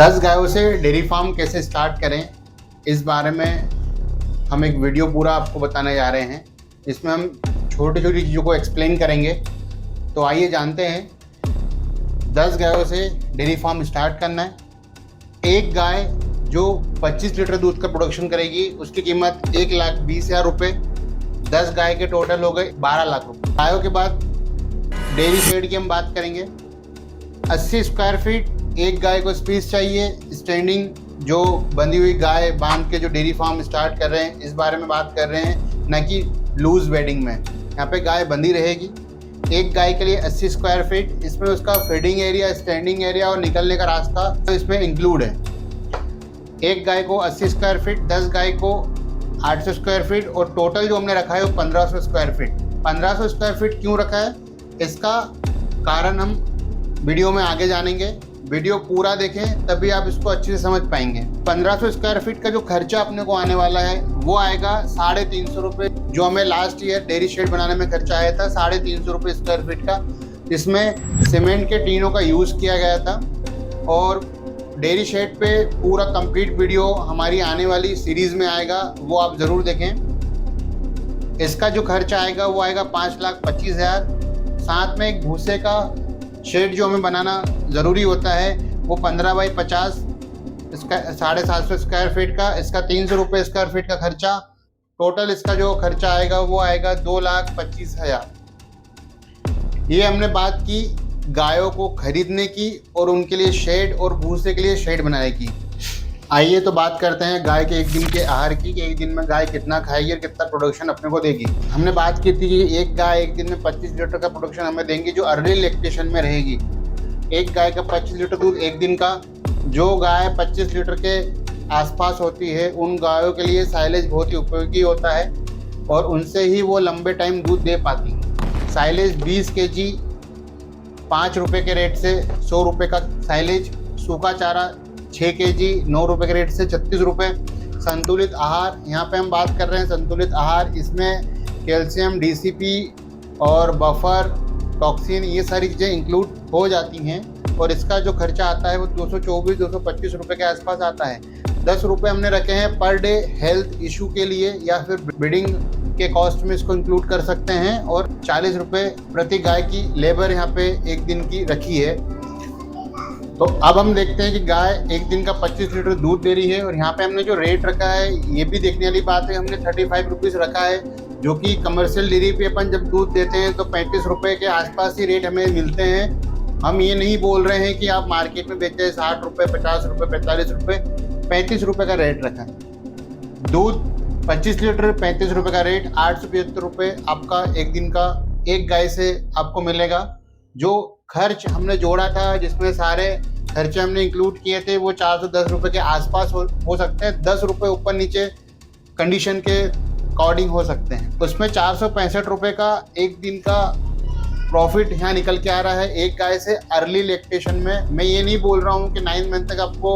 10 गायों से dairy farm कैसे स्टार्ट करें, इस बारे में हम एक वीडियो पूरा आपको बताने जा रहे हैं। इसमें हम छोटी छोटी चीज़ों को एक्सप्लेन करेंगे। तो आइए जानते हैं। 10 गायों से डेयरी फार्म स्टार्ट करना है। एक गाय जो 25 लीटर दूध का प्रोडक्शन करेगी उसकी कीमत 1,20,000 रुपये। 10 गाय के टोटल हो गए 12 लाख रुपये। गायों के बाद डेयरी शेड की हम बात करेंगे। 80 स्क्वायर फीट एक गाय को स्पेस चाहिए। स्टैंडिंग जो बंधी हुई गाय बांध के जो डेयरी फार्म स्टार्ट कर रहे हैं, इस बारे में बात कर रहे हैं, न कि लूज बेडिंग में। यहाँ पे गाय बंधी रहेगी। एक गाय के लिए 80 स्क्वायर फीट, इसमें उसका फीडिंग एरिया, स्टैंडिंग एरिया और निकलने का रास्ता तो इसमें इंक्लूड है। एक गाय को 80 स्क्वायर फीट, 10 गाय को 800 स्क्वायर फीट और टोटल जो हमने रखा है वो 1500 स्क्वायर फीट। 1500 स्क्वायर फीट क्यों रखा है, इसका कारण हम वीडियो में आगे जानेंगे। वीडियो पूरा देखें तभी आप इसको अच्छे से समझ पाएंगे। 1500 स्क्वायर फीट का जो खर्चा अपने को आने वाला है वो आएगा 350 रुपये। जो हमें लास्ट ईयर डेयरी शेड बनाने में खर्चा आया था 350 रुपये स्क्वायर फीट का। इसमें सीमेंट के टीनों का यूज़ किया गया था। और डेयरी शेड पे पूरा कंप्लीट वीडियो हमारी आने वाली सीरीज़ में आएगा, वो आप ज़रूर देखें। इसका जो खर्चा आएगा वो आएगा 5,25,000। साथ में एक भूसे का शेड जो हमें बनाना ज़रूरी होता है वो 15 बाई 50, इसका 750 स्क्वायर फीट का, इसका 300 रुपये स्क्वायर फीट का खर्चा। टोटल इसका जो खर्चा आएगा वो आएगा 2,25,000। ये हमने बात की गायों को खरीदने की और उनके लिए शेड और भूसे के लिए शेड बनाने की। आइए तो बात करते हैं गाय के एक दिन के आहार की, कि एक दिन में गाय कितना खाएगी और कितना प्रोडक्शन अपने को देगी। हमने बात की थी कि एक गाय एक दिन में 25 लीटर का प्रोडक्शन हमें देंगी जो अर्ली लैक्टेशन में रहेगी। एक गाय का 25 लीटर दूध एक दिन का। जो गाय 25 लीटर के आसपास होती है उन गायों के लिए साइलेज बहुत ही उपयोगी होता है और उनसे ही वो लंबे टाइम दूध दे पाती है। साइलेज 20 kg 5 रुपये के रेट से 100 रुपये का साइलेज। सूखा चारा 6 kg 9 रुपये के रेट से 36 रुपये। संतुलित आहार, यहाँ पे हम बात कर रहे हैं संतुलित आहार। इसमें कैल्शियम, DCP और बफर, टॉक्सिन, ये सारी चीज़ें इंक्लूड हो जाती हैं। और इसका जो खर्चा आता है वो 224-225 रुपये के आसपास आता है। 10 रुपये हमने रखे हैं पर डे हेल्थ इशू के लिए, या फिर ब्रीडिंग के कॉस्ट में इसको इंक्लूड कर सकते हैं। और 40 रुपये प्रति गाय की लेबर यहाँ पे एक दिन की रखी है। तो अब हम देखते हैं कि गाय एक दिन का 25 लीटर दूध दे रही है। और यहाँ पे हमने जो रेट रखा है ये भी देखने वाली बात है। हमने 35 रुपीज़ रखा है, जो कि कमर्शियल डेयरी पे अपन जब दूध देते हैं तो 35 रुपये के आसपास ही रेट हमें मिलते हैं। हम ये नहीं बोल रहे हैं कि आप मार्केट में बेचते हैं 60 रुपये, 50 रुपये, 45 रुपये। 35 रुपये का रेट रखा है। दूध 25 लीटर 35 रुपये का रेट, 875 रुपये आपका एक दिन का एक गाय से आपको मिलेगा। जो खर्च हमने जोड़ा था, जिसमें सारे खर्चे हमने इंक्लूड किए थे, वो 410 रुपये के आसपास हो सकते हैं। 10 रुपये ऊपर नीचे कंडीशन के अकॉर्डिंग हो सकते हैं। उसमें 465 रुपये का एक दिन का प्रॉफिट यहाँ निकल के आ रहा है एक गाय से अर्ली लैक्टेशन में। मैं ये नहीं बोल रहा हूँ कि 9 मंथ तक आपको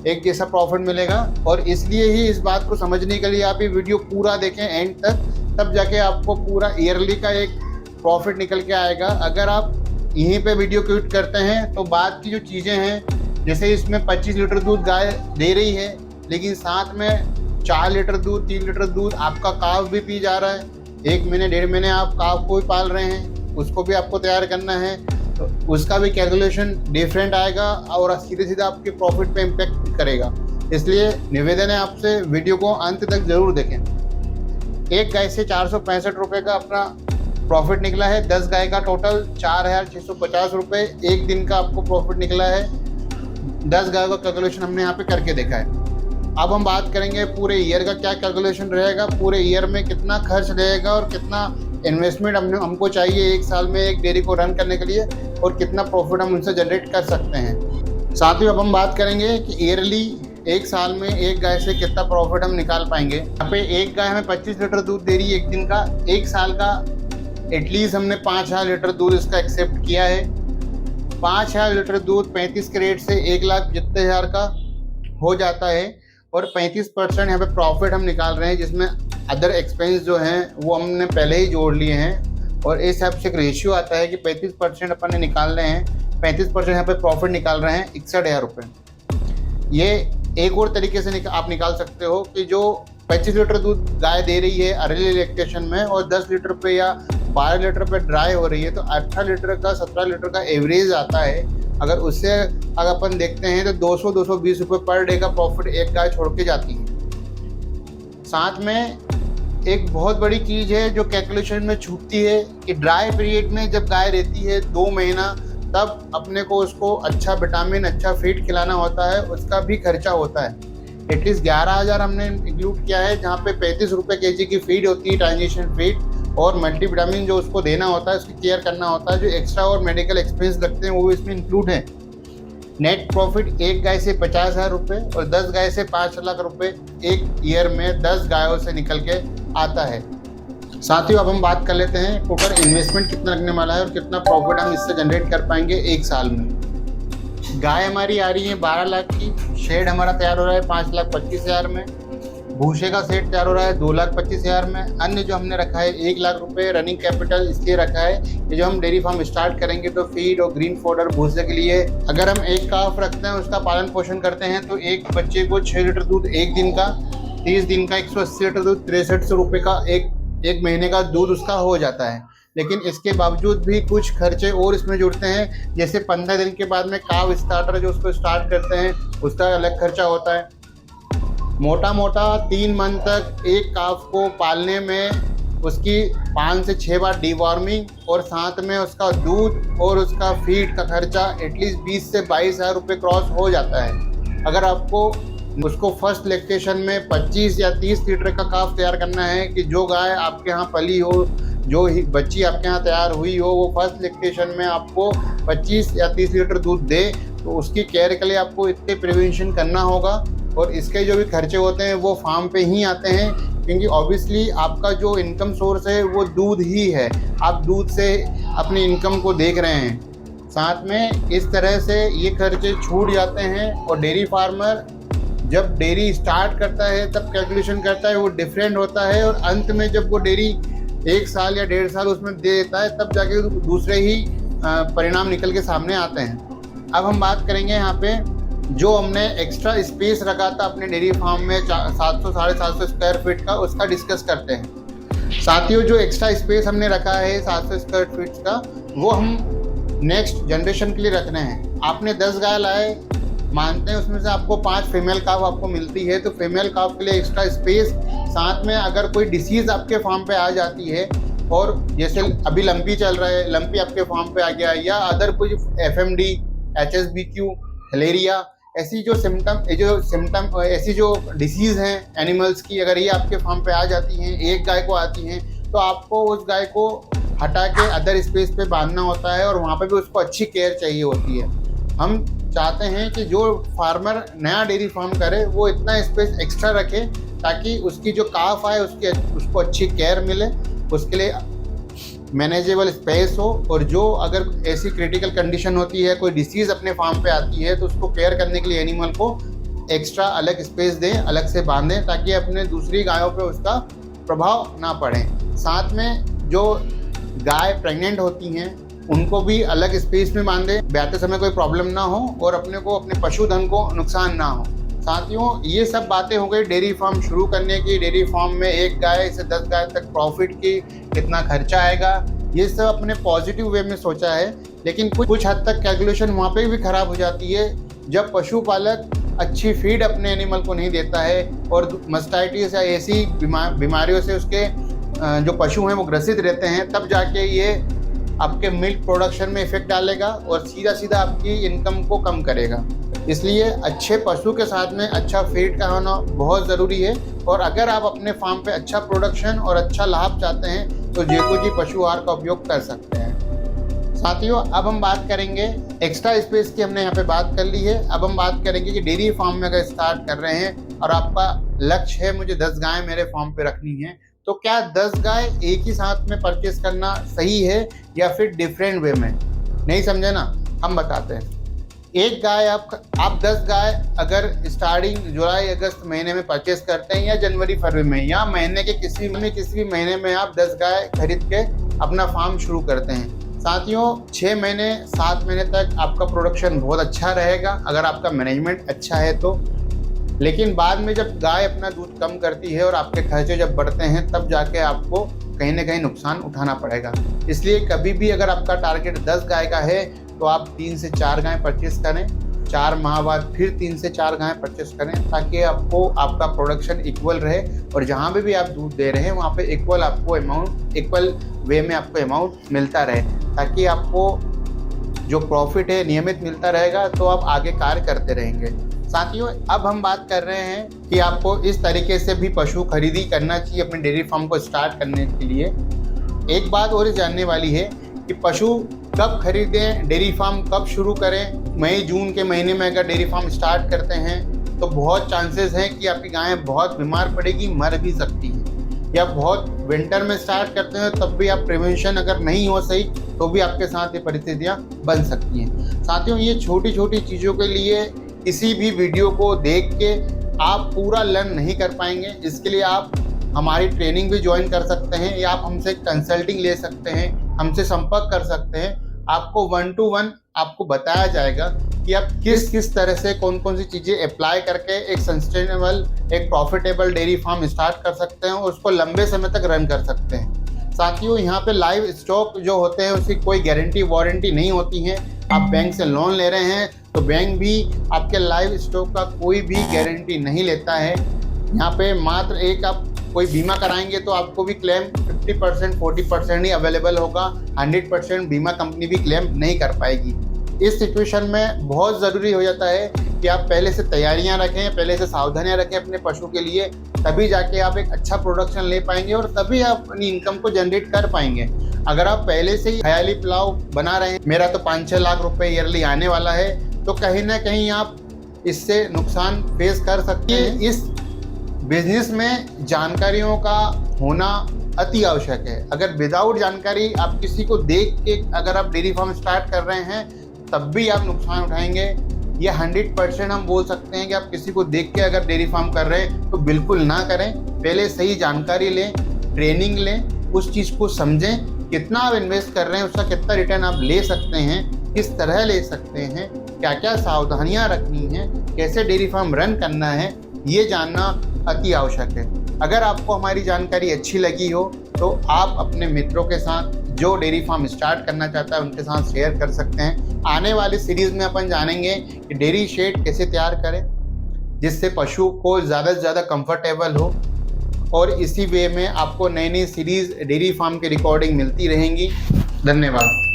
एक जैसा प्रॉफिट मिलेगा। और इसलिए ही इस बात को समझने के लिए आप ये वीडियो पूरा देखें एंड तक, तब जाके आपको पूरा ईयरली का एक प्रॉफिट निकल के आएगा। अगर आप यहीं पे वीडियो क्विट करते हैं तो बाद की जो चीज़ें हैं, जैसे इसमें 25 लीटर दूध गाय दे रही है, लेकिन साथ में 4 लीटर दूध, 3 लीटर दूध आपका काव भी पी जा रहा है। 1 महीने 1.5 महीने आप काव को भी पाल रहे हैं, उसको भी आपको तैयार करना है, तो उसका भी कैलकुलेशन डिफरेंट आएगा और सीधे सीधे आपके प्रॉफिट पे इम्पेक्ट करेगा। इसलिए निवेदन है आपसे, वीडियो को अंत तक ज़रूर देखें। एक गाय से 465 रुपये का अपना प्रॉफिट निकला है। 10 गाय का टोटल 4,650 रुपये एक दिन का आपको प्रॉफिट निकला है। 10 गाय का कैलकुलेशन हमने यहाँ पे करके देखा है। अब हम बात करेंगे पूरे ईयर का क्या कैलकुलेशन रहेगा, पूरे ईयर में कितना खर्च रहेगा और कितना इन्वेस्टमेंट हमको चाहिए एक साल में एक डेयरी को रन करने के लिए, और कितना प्रॉफिट हम उनसे जनरेट कर सकते हैं। साथ ही अब हम बात करेंगे कि ईयरली एक साल में एक गाय से कितना प्रॉफिट हम निकाल पाएंगे। यहाँ पे एक गाय हमें 25 लीटर दूध दे रही है एक दिन का। एक साल का एटलीस्ट हमने 5,000 लीटर दूध इसका एक्सेप्ट किया है। 5,000 लीटर दूध 35 के रेट से 1,70,000 का हो जाता है। और 35% यहाँ पे प्रॉफिट हम निकाल रहे हैं, जिसमें अदर एक्सपेंस जो हैं वो हमने पहले ही जोड़ लिए हैं। और इस हिसाब से एक रेशियो आता है कि 35% अपन ने निकाल रहे हैं, 35% यहाँ पे प्रॉफिट निकाल रहे हैं 61,000 रुपये। ये एक और तरीके से आप निकाल सकते हो कि जो 25 लीटर दूध गाय दे रही है अर्ली लैक्टेशन में और 10 लीटर पे या 12 लीटर पे ड्राई हो रही है, तो 18 लीटर का 17 लीटर का एवरेज आता है। अगर उससे अगर अपन देखते हैं तो 200-220 रुपये पर डे का प्रॉफिट एक गाय छोड़ के जाती है। साथ में एक बहुत बड़ी चीज़ है जो कैलकुलेशन में छूटती है कि ड्राई पीरियड में जब गाय रहती है 2 महीना, तब अपने को उसको अच्छा विटामिन अच्छा फीड खिलाना होता है, उसका भी खर्चा होता है। एटलीस्ट 11,000 हमने इंक्लूड किया है, जहाँ पे 35 रुपये kg की फीड होती है, ट्रांजिशन फीड, और मल्टीविटामिन जो उसको देना होता है, उसकी केयर करना होता है। जो एक्स्ट्रा और मेडिकल एक्सपेंस लगते हैं वो भी इसमें इंक्लूड है। नेट प्रॉफिट एक गाय से 50,000 रुपये और 10 गाय से 5 लाख रुपये एक ईयर में 10 गायों से निकल के आता है। साथियों, अब हम बात कर लेते हैं टोटल इन्वेस्टमेंट कितना लगने वाला है और कितना प्रॉफिट हम इससे जनरेट कर पाएंगे एक साल में। गाय हमारी आ रही है 12 लाख की, शेड हमारा तैयार हो रहा है 5,25,000 में, भूसे का सेट तैयार हो रहा है 2,25,000 में, अन्य जो हमने रखा है 1 लाख रुपए रनिंग कैपिटल इसलिए रखा है कि जो हम डेयरी फार्म स्टार्ट करेंगे तो फीड और ग्रीन फॉडर भूसे के लिए अगर हम एक काफ रखते हैं, उसका पालन पोषण करते हैं, तो एक बच्चे को 6 लीटर दूध एक दिन का, 30 दिन का 180 लीटर दूध 6300 रुपये का एक महीने का दूध उसका हो जाता है। लेकिन इसके बावजूद भी कुछ खर्चे और इसमें जुड़ते हैं, जैसे 15 दिन के बाद में काव स्टार्टर जो उसको स्टार्ट करते हैं उसका अलग खर्चा होता है। मोटा मोटा 3 मंथ तक एक काफ को पालने में उसकी 5 से 6 बार डीवॉर्मिंग और साथ में उसका दूध और उसका फीड का खर्चा एटलीस्ट 20 से 22,000 रुपये क्रॉस हो जाता है। अगर आपको उसको फर्स्ट लैक्टेशन में 25 या 30 लीटर का काफ तैयार करना है कि जो गाय आपके यहाँ पली हो, जो बच्ची आपके यहाँ तैयार हुई हो, वो फर्स्ट लैक्टेशन में आपको 25 या 30 लीटर दूध दे, तो उसकी केयर के लिए आपको इतने प्रिवेंशन करना होगा। और इसके जो भी खर्चे होते हैं वो फार्म पे ही आते हैं, क्योंकि ऑब्वियसली आपका जो इनकम सोर्स है वो दूध ही है, आप दूध से अपनी इनकम को देख रहे हैं। साथ में इस तरह से ये खर्चे छूट जाते हैं। और डेयरी फार्मर जब डेयरी स्टार्ट करता है तब कैलकुलेशन करता है वो डिफरेंट होता है, और अंत में जब वो डेयरी 1 साल या 1.5 साल उसमें दे देता है तब जाके दूसरे ही परिणाम निकल के सामने आते हैं। अब हम बात करेंगे यहाँ पे जो हमने एक्स्ट्रा स्पेस रखा था अपने डेयरी फार्म में 700-750 स्क्वायर फीट का, उसका डिस्कस करते हैं। साथियों, जो एक्स्ट्रा स्पेस हमने रखा है 700 स्क्वायर फीट का, वो हम नेक्स्ट जनरेशन के लिए रखने हैं। आपने 10 गाय लाए, मानते हैं उसमें से आपको 5 फीमेल काफ आपको मिलती है, तो फीमेल काफ के लिए एक्स्ट्रा स्पेस, साथ में अगर कोई डिसीज़ आपके फार्म पे आ जाती है, और जैसे अभी लंपी चल रहा है, लंपी आपके फार्म पे आ गया, या अदर कुछ FMD, HSBQ, हिलेरिया, ऐसी जो सिम्टम ऐसी जो डिसीज़ हैं एनिमल्स की, अगर ये आपके फार्म पे आ जाती हैं, एक गाय को आती हैं, तो आपको उस गाय को हटा के अदर स्पेस पे बांधना होता है, और वहाँ पे भी उसको अच्छी केयर चाहिए होती है। हम चाहते हैं कि जो फार्मर नया डेयरी फार्म करे वो इतना स्पेस एक्स्ट्रा रखे ताकि उसकी जो काफ आए उसको अच्छी केयर मिले, उसके लिए मैनेजेबल स्पेस हो, और जो अगर ऐसी क्रिटिकल कंडीशन होती है, कोई डिसीज़ अपने फार्म पे आती है, तो उसको केयर करने के लिए एनिमल को एक्स्ट्रा अलग स्पेस दें, अलग से बांधें, ताकि अपने दूसरी गायों पे उसका प्रभाव ना पड़े। साथ में जो गाय प्रेग्नेंट होती हैं उनको भी अलग स्पेस में बांधें, ब्याते समय कोई प्रॉब्लम ना हो और अपने को अपने पशुधन को नुकसान ना हो। साथियों, ये सब बातें हो गई डेयरी फार्म शुरू करने की, डेयरी फार्म में 1 गाय से 10 गाय तक प्रॉफिट की कितना खर्चा आएगा, ये सब अपने पॉजिटिव वे में सोचा है। लेकिन कुछ हद तक कैलकुलेशन वहाँ पे भी खराब हो जाती है जब पशुपालक अच्छी फीड अपने एनिमल को नहीं देता है और मस्टाइटिस या ऐसी बीमारियों से उसके जो पशु हैं वो ग्रसित रहते हैं, तब जाके ये आपके मिल्क प्रोडक्शन में इफेक्ट डालेगा और सीधा सीधा आपकी इनकम को कम करेगा। इसलिए अच्छे पशु के साथ में अच्छा फीड का होना बहुत ज़रूरी है। और अगर आप अपने फार्म पे अच्छा प्रोडक्शन और अच्छा लाभ चाहते हैं तो जेको जी पशु आहार का उपयोग कर सकते हैं। साथियों, अब हम बात करेंगे एक्स्ट्रा स्पेस की, हमने यहाँ पे बात कर ली है। अब हम बात करेंगे कि डेयरी फार्म में अगर स्टार्ट कर रहे हैं और आपका लक्ष्य है मुझे 10 गायें मेरे फार्म पे रखनी है, तो क्या 10 गाय एक ही साथ में परचेस करना सही है या फिर डिफरेंट वे में? नहीं समझे ना, हम बताते हैं। एक गाय आप 10 गाय अगर स्टार्टिंग जुलाई अगस्त महीने में परचेस करते हैं या जनवरी फरवरी में या महीने के किसी भी महीने में आप 10 गाय खरीद के अपना फार्म शुरू करते हैं। साथियों 6 महीने 7 महीने तक आपका प्रोडक्शन बहुत अच्छा रहेगा अगर आपका मैनेजमेंट अच्छा है तो। लेकिन बाद में जब गाय अपना दूध कम करती है और आपके खर्चे जब बढ़ते हैं तब जाके आपको कहीं ना कहीं नुकसान उठाना पड़ेगा। इसलिए कभी भी अगर आपका टारगेट 10 गाय का है तो आप 3 से 4 गाय परचेस करें, 4 माह बाद फिर 3 से 4 गाय परचेस करें, ताकि आपको आपका प्रोडक्शन इक्वल रहे और जहाँ भी आप दूध दे रहे हैं वहाँ पे इक्वल आपको अमाउंट, इक्वल वे में आपको अमाउंट मिलता रहे, ताकि आपको जो प्रॉफिट है नियमित मिलता रहेगा तो आप आगे कार्य करते रहेंगे। साथियों अब हम बात कर रहे हैं कि आपको इस तरीके से भी पशु खरीदी करना चाहिए अपने डेयरी फार्म को स्टार्ट करने के लिए। एक बात और जानने वाली है कि पशु कब खरीदें, डेयरी फार्म कब शुरू करें। मई जून के महीने में अगर डेयरी फार्म स्टार्ट करते हैं तो बहुत चांसेस हैं कि आपकी गायें बहुत बीमार पड़ेगी, मर भी सकती हैं। या बहुत विंटर में स्टार्ट करते हैं तब भी आप प्रिवेंशन अगर नहीं हो सही तो भी आपके साथ ये परिस्थितियाँ बन सकती हैं। साथियों ये छोटी छोटी चीज़ों के लिए किसी भी वीडियो को देख के आप पूरा लर्न नहीं कर पाएंगे। इसके लिए आप हमारी ट्रेनिंग भी ज्वाइन कर सकते हैं या आप हमसे कंसल्टिंग ले सकते हैं, हमसे संपर्क कर सकते हैं। आपको 1 to 1 आपको बताया जाएगा कि आप किस तरह से कौन कौन सी चीज़ें अप्लाई करके एक सस्टेनेबल, एक प्रॉफिटेबल डेयरी फार्म स्टार्ट कर सकते हैं और उसको लंबे समय तक रन कर सकते हैं। साथियों यहाँ पे लाइव स्टॉक जो होते हैं उसकी कोई गारंटी वारंटी नहीं होती है। आप बैंक से लोन ले रहे हैं तो बैंक भी आपके लाइव स्टॉक का कोई भी गारंटी नहीं लेता है। यहाँ पे मात्र एक आप कोई बीमा कराएंगे तो आपको भी क्लेम 50% 40% ही अवेलेबल होगा, 100% बीमा कंपनी भी क्लेम नहीं कर पाएगी। इस सिचुएशन में बहुत ज़रूरी हो जाता है कि आप पहले से तैयारियां रखें, पहले से सावधानियां रखें अपने पशु के लिए, तभी जाके आप एक अच्छा प्रोडक्शन ले पाएंगे और तभी आप अपनी इनकम को जनरेट कर पाएंगे। अगर आप पहले से ही ख्याली प्लाव बना रहे हैं, मेरा तो 5-6 लाख रुपए ईयरली आने वाला है, तो कहीं ना कहीं आप इससे नुकसान फेस कर सकते हैं। इस बिजनेस में जानकारियों का होना अति आवश्यक है। अगर विदाउट जानकारी आप किसी को देख के अगर आप डेयरी फार्म स्टार्ट कर रहे हैं तब भी आप नुकसान उठाएंगे। ये 100% हम बोल सकते हैं कि आप किसी को देख के अगर डेयरी फार्म कर रहे हैं तो बिल्कुल ना करें। पहले सही जानकारी लें, ट्रेनिंग लें, उस चीज़ को समझें, कितना आप इन्वेस्ट कर रहे हैं, उसका कितना रिटर्न आप ले सकते हैं, किस तरह ले सकते हैं, क्या क्या सावधानियां रखनी है, कैसे डेयरी फार्म रन करना है, ये जानना अति आवश्यक है। अगर आपको हमारी जानकारी अच्छी लगी हो तो आप अपने मित्रों के साथ जो डेयरी फार्म स्टार्ट करना चाहता है उनके साथ शेयर कर सकते हैं। आने वाली सीरीज़ में अपन जानेंगे कि डेयरी शेड कैसे तैयार करें जिससे पशु को ज़्यादा से ज़्यादा कंफर्टेबल हो, और इसी वे में आपको नई नई सीरीज़ डेयरी फार्म की रिकॉर्डिंग मिलती रहेंगी। धन्यवाद।